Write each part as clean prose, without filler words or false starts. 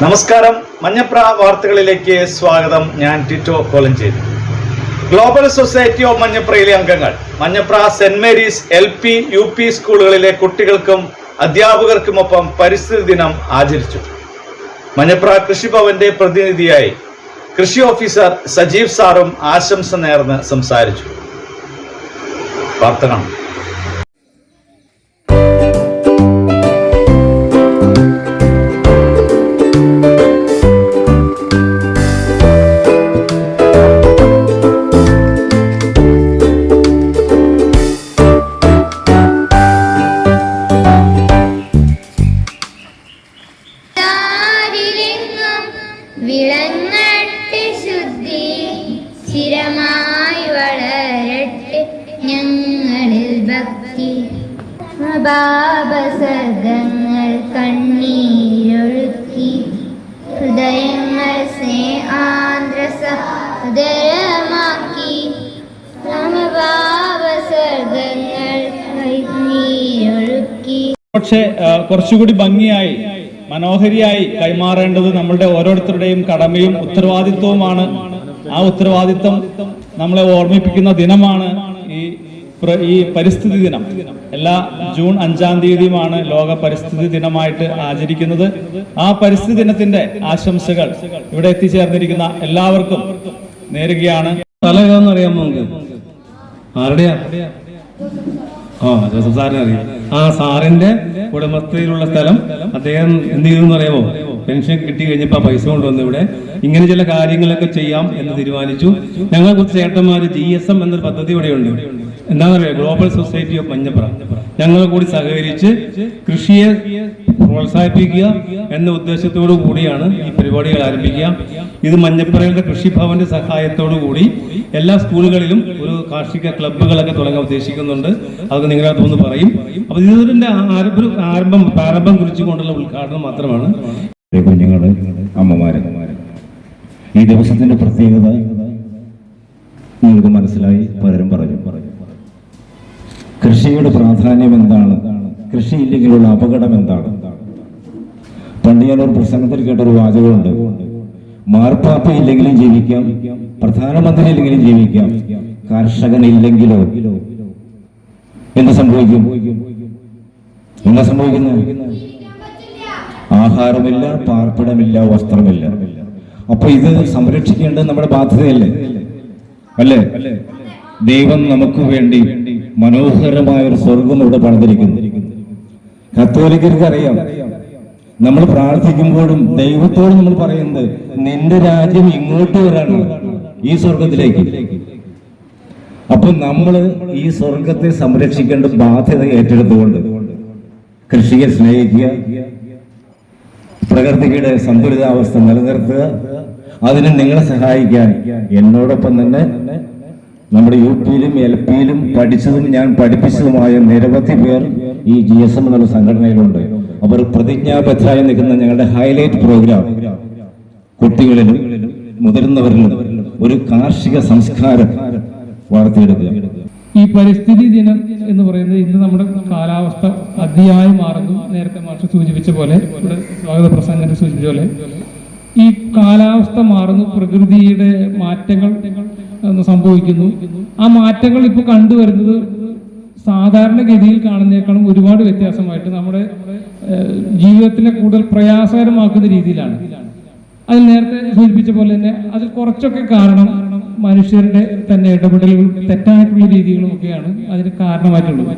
നമസ്കാരം, മഞ്ഞപ്ര വാർത്തകളിലേക്ക് സ്വാഗതം. ഞാൻ Tito Kolenchery. Global society of മഞ്ഞപ്രയിലെ അംഗങ്ങൾ Manjapra Saint Mary's LP UP സ്കൂളുകളിലെ കുട്ടികൾക്കും അധ്യാപകർക്കുമൊപ്പം പരിസ്ഥിതി ദിനം ആചരിച്ചു. മഞ്ഞപ്ര കൃഷിഭവന്റെ പ്രതിനിധിയായി കൃഷി ഓഫീസർ സജീവ് സാറും ആശംസ നേർന്ന് സംസാരിച്ചു. വാർത്ത കാണാം. വിളങ്ങട്ടെ ശുദ്ധി സ്ഥിരമായി വളരട്ടെ ഞങ്ങളിൽ ഭക്തി. പാപസർഗങ്ങൾ കണ്ണീരൊഴുക്കി ഹൃദയങ്ങൾ സ്നേഹാദ്രസഹോദരമാക്കി. പാപസർഗങ്ങൾ കണ്ണീരൊഴുക്കി. പക്ഷേ കുറച്ചുകൂടി ഭംഗിയായി മനോഹരിയായി കൈമാറേണ്ടത് നമ്മളുടെ ഓരോരുത്തരുടെയും കടമയും ഉത്തരവാദിത്വവുമാണ്. ആ ഉത്തരവാദിത്വം നമ്മളെ ഓർമ്മിപ്പിക്കുന്ന ദിനമാണ് ഈ പരിസ്ഥിതി ദിനം. എല്ലാ ജൂൺ 5-ാം തീയതിയുമാണ് ലോക പരിസ്ഥിതി ദിനമായിട്ട് ആചരിക്കുന്നത്. ആ പരിസ്ഥിതി ദിനത്തിന്റെ ആശംസകൾ ഇവിടെ എത്തിച്ചേർന്നിരിക്കുന്ന എല്ലാവർക്കും നേരുകയാണ്. സ്ഥലം ഏതാണെന്ന് അറിയാമോ? ആരുടെയാ? ജോസഫ് സാറിനെ അറിയാം. ആ സാറിന്റെ ഉടമസ്ഥയിലുള്ള സ്ഥലം അദ്ദേഹം എന്ത് ചെയ്തെന്ന് അറിയാമോ? പെൻഷൻ കിട്ടി കഴിഞ്ഞപ്പോൾ പൈസ കൊണ്ടുവന്ന് ഇവിടെ ഇങ്ങനെ ചില കാര്യങ്ങളൊക്കെ ചെയ്യാം എന്ന് തീരുമാനിച്ചു. ഞങ്ങളെ കുറച്ച് ചേട്ടന്മാര് GSM എന്നൊരു പദ്ധതി ഇവിടെയുണ്ട്. എന്താണെന്നറിയാം? Global society of Manjapra. ഞങ്ങൾ കൂടി സഹകരിച്ച് കൃഷിയെ പ്രോത്സാഹിപ്പിക്കുക എന്ന ഉദ്ദേശത്തോടു കൂടിയാണ് ഈ പരിപാടികൾ ആരംഭിക്കുക. ഇത് മഞ്ഞപ്രയുടെ കൃഷിഭവന്റെ സഹായത്തോടു കൂടി എല്ലാ സ്കൂളുകളിലും ഒരു കാർഷിക ക്ലബ്ബുകളൊക്കെ തുടങ്ങാൻ ഉദ്ദേശിക്കുന്നുണ്ട്. അതൊക്കെ നിങ്ങളകത്തൊന്ന് പറയും. അപ്പൊ ഇതിന്റെ പ്രാരംഭം കുറിച്ചുകൊണ്ടുള്ള ഉദ്ഘാടനം മാത്രമാണ്. കുഞ്ഞുങ്ങള്, അമ്മമാര്, ഈ ദിവസത്തിന്റെ പ്രത്യേകത നിങ്ങൾക്ക് മനസ്സിലായി. പലരും പറഞ്ഞു കൃഷിയുടെ പ്രാധാന്യം എന്താണ്, കൃഷിയില്ലെങ്കിലുള്ള അപകടം എന്താണ്. പണ്ട് ഞാനൊരു പ്രസംഗത്തിൽ കേട്ടൊരു വാചകമുണ്ട്: മാർപ്പാപ്പ ഇല്ലെങ്കിലും ജീവിക്കാം, പ്രധാനമന്ത്രി ഇല്ലെങ്കിലും ജീവിക്കാം, കർഷകനില്ലെങ്കിലോ എന്ത് സംഭവിക്കും? എന്താ സംഭവിക്കുന്നത്? ആഹാരമില്ല, പാർപ്പിടമില്ല, വസ്ത്രമില്ല. അപ്പൊ ഇത് സംരക്ഷിക്കേണ്ടത് നമ്മുടെ ബാധ്യതയല്ലേ? അല്ലേ? ദൈവം നമുക്ക് വേണ്ടി മനോഹരമായ ഒരു സ്വർഗം ഇവിടെ പണിതിരിക്കുന്നു. കത്തോലിക്കർക്ക് അറിയാം, നമ്മൾ പ്രാർത്ഥിക്കുമ്പോഴും ദൈവത്തോട് നമ്മൾ പറയുന്നത് നിന്റെ രാജ്യം ഇങ്ങോട്ട് വരാണ്, ഈ സ്വർഗത്തിലേക്ക്. അപ്പൊ നമ്മള് ഈ സ്വർഗത്തെ സംരക്ഷിക്കേണ്ട ബാധ്യത ഏറ്റെടുത്തുകൊണ്ട് കൃഷിയെ സ്നേഹിക്കുക, പ്രകൃതിയുടെ സന്തുലിതാവസ്ഥ നിലനിർത്തുക, അതിന് നിങ്ങളെ സഹായിക്കാൻ എന്നോടൊപ്പം തന്നെ നമ്മുടെ UP-യിലും LP-യിലും പഠിച്ചതും ഞാൻ പഠിപ്പിച്ചതുമായ നിരവധി പേർ ഈ GSM എന്നുള്ള സംഘടനയിലുണ്ട്. അവർ പ്രതിജ്ഞാബദ്ധരായി നിൽക്കുന്ന ഞങ്ങളുടെ ഹൈലൈറ്റ് പ്രോഗ്രാം കുട്ടികളിലും മുതിർന്നവരിലും ഒരു കാർഷിക സംസ്കാരം വളർത്തിയെടുക്കുക. ഈ പരിസ്ഥിതി ദിനം എന്ന് പറയുന്നത് ഇന്ന് നമ്മുടെ കാലാവസ്ഥ അതിയായി മാറുന്നു. നേരത്തെ മാഷ് സൂചിപ്പിച്ച പോലെ, ഇവിടെ സ്വാഗത പ്രസംഗത്തിൽ സൂചിപ്പിച്ച പോലെ ഈ കാലാവസ്ഥ മാറുന്നു, പ്രകൃതിയുടെ മാറ്റങ്ങൾ സംഭവിക്കുന്നു. ആ മാറ്റങ്ങൾ ഇപ്പോൾ കണ്ടുവരുന്നത് സാധാരണഗതിയിൽ കാണുന്നതിനേക്കാളും ഒരുപാട് വ്യത്യാസമായിട്ട് നമ്മുടെ ജീവിതത്തിനെ കൂടുതൽ പ്രയാസകരമാക്കുന്ന രീതിയിലാണ്. അതിൽ നേരത്തെ സൂചിപ്പിച്ച പോലെ തന്നെ അതിൽ കുറച്ചൊക്കെ കാരണം മനുഷ്യരുടെ തന്നെ ഇടപെടലുകളും തെറ്റായിട്ടുള്ള രീതികളും ഒക്കെയാണ് അതിന് കാരണമായിട്ടുള്ളത്.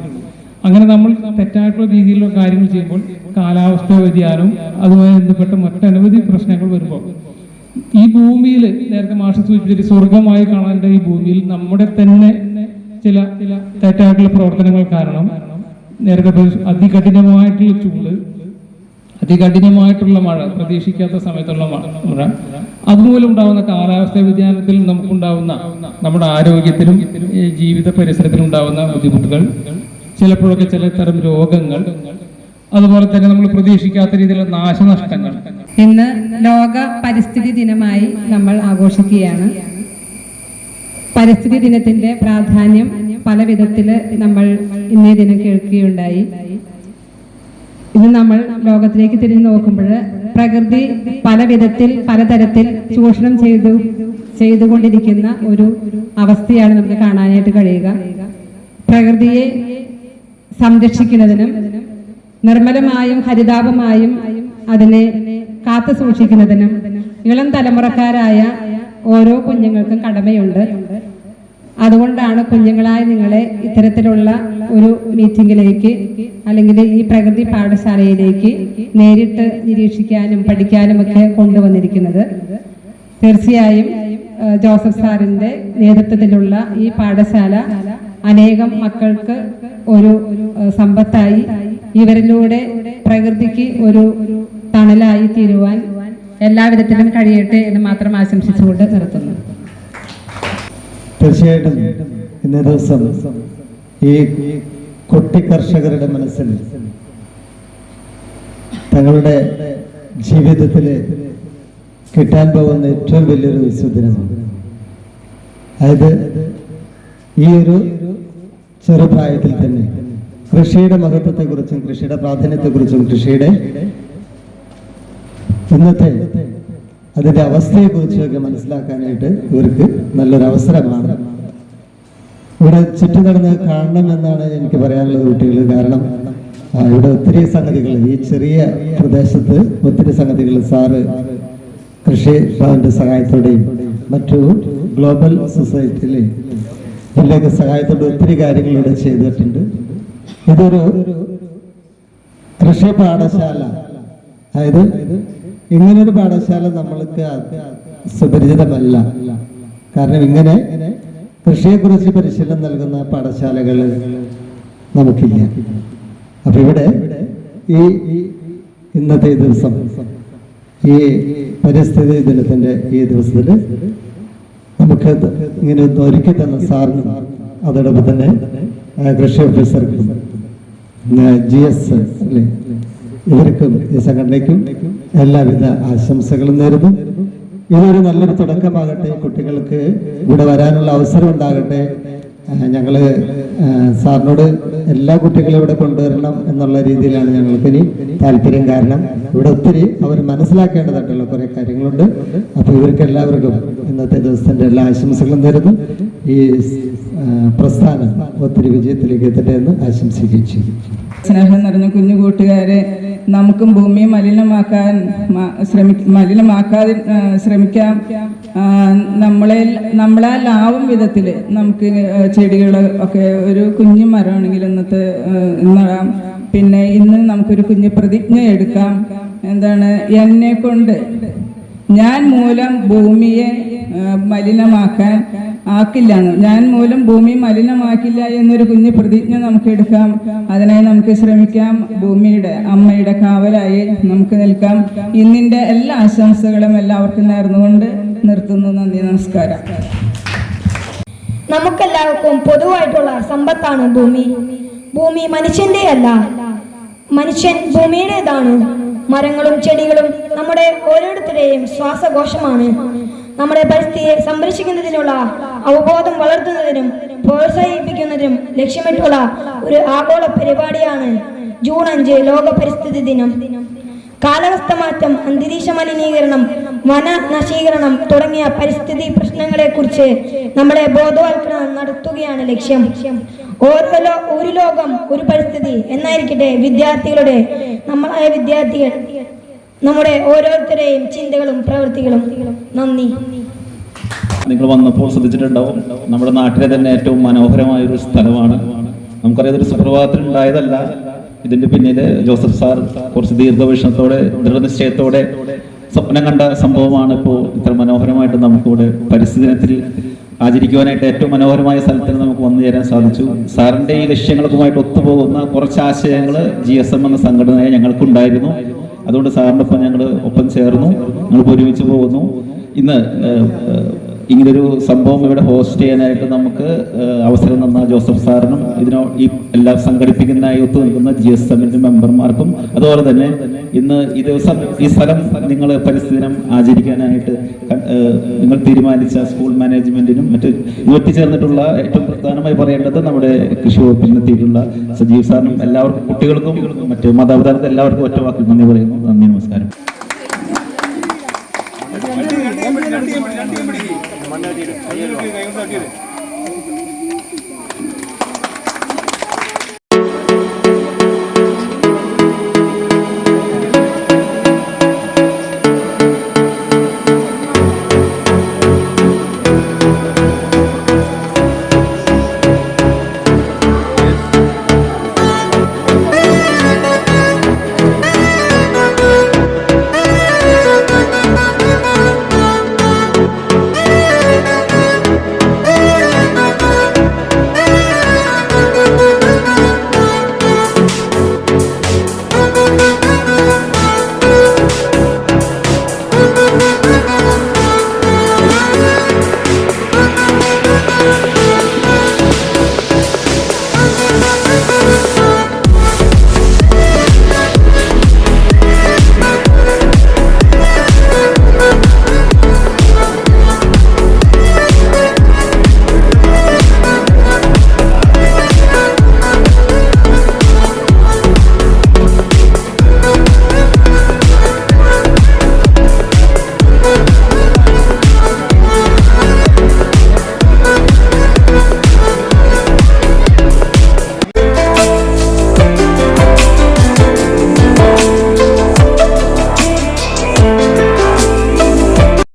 അങ്ങനെ നമ്മൾ തെറ്റായിട്ടുള്ള രീതിയിലുള്ള കാര്യങ്ങൾ ചെയ്യുമ്പോൾ കാലാവസ്ഥ വ്യതിയാനവും അതുമായി ബന്ധപ്പെട്ട മറ്റനവധി പ്രശ്നങ്ങൾ വരുമ്പോൾ ഈ ഭൂമിയിൽ നേരത്തെ മാഷ് സൂചിപ്പിച്ചിട്ട് സ്വർഗമായി കാണേണ്ട ഈ ഭൂമിയിൽ നമ്മുടെ തന്നെ ചില തെറ്റായിട്ടുള്ള പ്രവർത്തനങ്ങൾ കാരണം നേരത്തെ അതികഠിനമായിട്ടുള്ള ചൂട്, അതികഠിനമായിട്ടുള്ള മഴ, പ്രതീക്ഷിക്കാത്ത സമയത്തുള്ള മഴ, അതുമൂലം ഉണ്ടാകുന്ന കാലാവസ്ഥ വ്യതിയാനത്തിൽ നമുക്കുണ്ടാവുന്ന നമ്മുടെ ആരോഗ്യത്തിലും ജീവിത പരിസരത്തിലും ഉണ്ടാകുന്ന ബുദ്ധിമുട്ടുകൾ, ചിലപ്പോഴൊക്കെ ചില തരം രോഗങ്ങൾ, അതുപോലെ തന്നെ നമ്മൾ പ്രതീക്ഷിക്കാത്ത രീതിയിലുള്ള നാശനഷ്ടങ്ങൾ. ഇന്ന് ലോക പരിസ്ഥിതി ദിനമായി നമ്മൾ ആഘോഷിക്കുകയാണ്. പരിസ്ഥിതി ദിനത്തിന്റെ പ്രാധാന്യം പല വിധത്തില് നമ്മൾ ഇന്നേ ദിനം കേൾക്കുകയുണ്ടായി. ഇന്ന് നമ്മൾ ലോകത്തിലേക്ക് തിരിഞ്ഞു നോക്കുമ്പോൾ പ്രകൃതി പല വിധത്തിൽ പലതരത്തിൽ ചൂഷണം ചെയ്തുകൊണ്ടിരിക്കുന്ന ഒരു അവസ്ഥയാണ് നമുക്ക് കാണാനായിട്ട് കഴിയുക. പ്രകൃതിയെ സംരക്ഷിക്കുന്നതിനും നിർമ്മലമായും ഹരിതാപമായും അതിനെ കാത്തു സൂക്ഷിക്കുന്നതിനും ഇളം തലമുറക്കാരായ ഓരോ കുഞ്ഞുങ്ങൾക്കും കടമയുണ്ട്. അതുകൊണ്ടാണ് കുഞ്ഞുങ്ങളായ നിങ്ങളെ ഇത്തരത്തിലുള്ള ഒരു മീറ്റിംഗിലേക്ക് അല്ലെങ്കിൽ ഈ പ്രകൃതി പാഠശാലയിലേക്ക് നേരിട്ട് നിരീക്ഷിക്കാനും പഠിക്കാനും ഒക്കെ കൊണ്ടുവന്നിരിക്കുന്നത്. തീർച്ചയായും ജോസഫ് സാറിന്റെ നേതൃത്വത്തിലുള്ള ഈ പാഠശാല അനേകം മക്കൾക്ക് ഒരു സമ്പത്തായി ഇവരിലൂടെ പ്രകൃതിക്ക് ഒരു തണലായി തീരുവാൻ എല്ലാവിധത്തിലും കഴിയട്ടെ എന്ന് മാത്രം ആശംസിച്ചുകൊണ്ട് നിർത്തുന്നു. തീർച്ചയായിട്ടും ഇന്നേ ദിവസം ഈ കുട്ടി കർഷകരുടെ മനസ്സിൽ തങ്ങളുടെ ജീവിതത്തിൽ കിട്ടാൻ പോകുന്ന ഏറ്റവും വലിയൊരു സുദിനമാണ്. അതായത് ഈ ഒരു ചെറുപ്രായത്തിൽ തന്നെ കൃഷിയുടെ മഹത്വത്തെക്കുറിച്ചും കൃഷിയുടെ പ്രാധാന്യത്തെക്കുറിച്ചും കൃഷിയുടെ ഇന്നത്തെ അതിന്റെ അവസ്ഥയെക്കുറിച്ചൊക്കെ മനസ്സിലാക്കാനായിട്ട് ഇവർക്ക് നല്ലൊരു അവസരമാണ്. ഇവിടെ ചുറ്റി നടന്ന് കാണണമെന്നാണ് എനിക്ക് പറയാനുള്ളത് കുട്ടികൾ. കാരണം ഇവിടെ ഒത്തിരി സംഗതികൾ, ഈ ചെറിയ പ്രദേശത്ത് ഒത്തിരി സംഗതികൾ സാറ് കൃഷി ഭവന്റെ സഹായത്തോടെയും മറ്റു ഗ്ലോബൽ സൊസൈറ്റിയിലെ ഇതിലേക്ക് സഹായത്തോടെ ഒത്തിരി കാര്യങ്ങൾ ഇവിടെ ചെയ്തിട്ടുണ്ട്. ഇതൊരു കൃഷി പാഠശാല, അതായത് ഇങ്ങനൊരു പാഠശാല നമ്മൾക്ക് സുപരിചിതമല്ല. കാരണം ഇങ്ങനെ കൃഷിയെക്കുറിച്ച് പരിശീലനം നൽകുന്ന പാഠശാലകൾ നമുക്കില്ല. അപ്പൊ ഇവിടെ ഈ ഇന്നത്തെ ദിവസം, ഈ പരിസ്ഥിതി ദിനത്തിന്റെ ഈ ദിവസത്തിൽ നമുക്ക് ഇങ്ങനെ ഒരുക്കി തന്ന സാറിനും അതോടൊപ്പം തന്നെ കൃഷി ഓഫീസർക്കും GS അല്ലേ, ഇവർക്കും ഈ സംഘടനയ്ക്കും എല്ലാവിധ ആശംസകളും നേരുന്നു. ഇതൊരു നല്ലൊരു തുടക്കമാകട്ടെ, കുട്ടികൾക്ക് ഇവിടെ വരാനുള്ള അവസരം ഉണ്ടാകട്ടെ. ഞങ്ങള് സാറിനോട് എല്ലാ കുട്ടികളും ഇവിടെ കൊണ്ടുവരണം എന്നുള്ള രീതിയിലാണ് ഞങ്ങൾക്കിനി താല്പര്യം. കാരണം ഇവിടെ ഒത്തിരി അവർ മനസ്സിലാക്കേണ്ടതായിട്ടുള്ള കുറെ കാര്യങ്ങളുണ്ട്. അപ്പൊ ഇവർക്ക് എല്ലാവർക്കും ഇന്നത്തെ ദിവസത്തിന്റെ എല്ലാ ആശംസകളും നേരുന്നു. ഈ പ്രസ്ഥാനം ഒത്തിരി വിജയത്തിലേക്ക് എത്തട്ടെ എന്ന് ആശംസിക്കുകയും ചെയ്യും. സ്നേഹം നിറഞ്ഞ കുഞ്ഞു കൂട്ടുകാരെ, നമുക്കും ഭൂമിയെ മലിനമാക്കാതെ ശ്രമിക്കാം. നമ്മളാലാവും വിധത്തിൽ നമുക്ക് ചെടികൾ ഒക്കെ ഒരു കുഞ്ഞു മരമാണെങ്കിൽ ഇന്നത്തെ നടാം. പിന്നെ ഇന്ന് നമുക്കൊരു കുഞ്ഞു പ്രതിജ്ഞ എടുക്കാം. എന്താണ്? എന്നെ കൊണ്ട് ഞാൻ മൂലം ഭൂമിയെ മലിനമാക്കാൻ ആക്കില്ല, ഞാൻ മൂലം ഭൂമി മലിനമാക്കില്ല എന്നൊരു കുഞ്ഞു പ്രതിജ്ഞ നമുക്ക് എടുക്കാം. അതിനായി നമുക്ക് ശ്രമിക്കാം. ഭൂമിയുടെ അമ്മയുടെ കാവലായി നമുക്ക് നിൽക്കാം. ഇന്നിന്റെ എല്ലാ ആശംസകളും എല്ലാവർക്കും നേർന്നുകൊണ്ട് നിർത്തുന്നു. നന്ദി, നമസ്കാരം. നമുക്കെല്ലാവർക്കും പൊതുവായിട്ടുള്ള സമ്പത്താണ് ഭൂമി. ഭൂമി മനുഷ്യന്റെ അല്ല, മനുഷ്യൻ ഭൂമിയുടേതാണ്. മരങ്ങളും ചെടികളും നമ്മുടെ ഓരോരുത്തരുടെയും ശ്വാസകോശമാണ്. നമ്മുടെ പരിസ്ഥിതിയെ സംരക്ഷിക്കുന്നതിനുള്ള അവബോധം വളർത്തുന്നതിനും പ്രോത്സാഹിപ്പിക്കുന്നതിനും ലക്ഷ്യമിട്ടുള്ള ഒരു ആഗോള പരിപാടിയാണ് ജൂൺ 5 ലോക പരിസ്ഥിതി ദിനം. കാലാവസ്ഥ മാറ്റം, അന്തരീക്ഷ മലിനീകരണം, വന നശീകരണം തുടങ്ങിയ പരിസ്ഥിതി പ്രശ്നങ്ങളെ കുറിച്ച് നമ്മളെ ബോധവൽക്കരണം നടത്തുകയാണ് ലക്ഷ്യം. ഒരു ലോകം ഒരു പരിസ്ഥിതി എന്നായിരിക്കട്ടെ വിദ്യാർത്ഥികളുടെ, നമ്മളായ വിദ്യാർത്ഥികൾ, നമ്മുടെ ഓരോരുത്തരെയും ചിന്തകളും പ്രവൃത്തികളും. നന്ദി. നിങ്ങൾ വന്നപ്പോൾ ശ്രദ്ധിച്ചിട്ടുണ്ടാവും, നമ്മുടെ നാട്ടിലെ തന്നെ ഏറ്റവും മനോഹരമായ ഒരു സ്ഥലമാണ്. നമുക്കറിയാം, ഇതൊരു സുപ്രഭാതത്തിൽ ഉണ്ടായതല്ല. ഇതിന്റെ പിന്നിൽ ജോസഫ് സാർ കുറച്ച് ദീർഘവീക്ഷണത്തോടെ ദൃഢനിശ്ചയത്തോടെ സ്വപ്നം കണ്ട സംഭവമാണ്. ഇപ്പോൾ ഇത്ര മനോഹരമായിട്ട് നമുക്കിവിടെ പരിസ്ഥിതി ദിനത്തിൽ ആചരിക്കുവാനായിട്ട് ഏറ്റവും മനോഹരമായ സ്ഥലത്തിന് നമുക്ക് വന്നു ചേരാൻ സാധിച്ചു. സാറിന്റെ ഈ ലക്ഷ്യങ്ങൾക്കുമായിട്ട് ഒത്തുപോകുന്ന കുറച്ച് ആശയങ്ങൾ GSM എന്ന സംഘടനയെ ഞങ്ങൾക്കുണ്ടായിരുന്നു. അതുകൊണ്ട് സാറിൻ്റെ ഒപ്പം ഞങ്ങൾ ഒപ്പം ചേർന്നു, ഞങ്ങൾ ഒരുമിച്ച് പോകുന്നു. ഇന്ന് ഇങ്ങനൊരു സംഭവം ഇവിടെ ഹോസ്റ്റ് ചെയ്യാനായിട്ട് നമുക്ക് അവസരം തന്ന ജോസഫ് സാറിനും ഈ എല്ലാം സംഘടിപ്പിക്കുന്നതിനായി ഒത്തു നിൽക്കുന്ന GSMന്റെ മെമ്പർമാർക്കും, അതുപോലെ തന്നെ ഇന്ന് ഈ ദിവസം ഈ സ്ഥലം നിങ്ങൾ പരിസ്ഥിതി ദിനം ആചരിക്കാനായിട്ട് നിങ്ങൾ തീരുമാനിച്ച സ്കൂൾ മാനേജ്മെന്റിനും മറ്റ് ഒത്തുചേർന്നിട്ടുള്ള ഏറ്റവും പ്രധാനമായി പറയേണ്ടത് നമ്മുടെ കൃഷി വകുപ്പിനെത്തിയിട്ടുള്ള സജീവ് സാറിനും എല്ലാവർക്കും, കുട്ടികൾക്കും മറ്റ് മാതാപിതാക്കൾക്കും എല്ലാവർക്കും ഒറ്റ വാക്കിൽ നന്ദി പറയുന്നു. നന്ദി, നമസ്കാരം. കൈ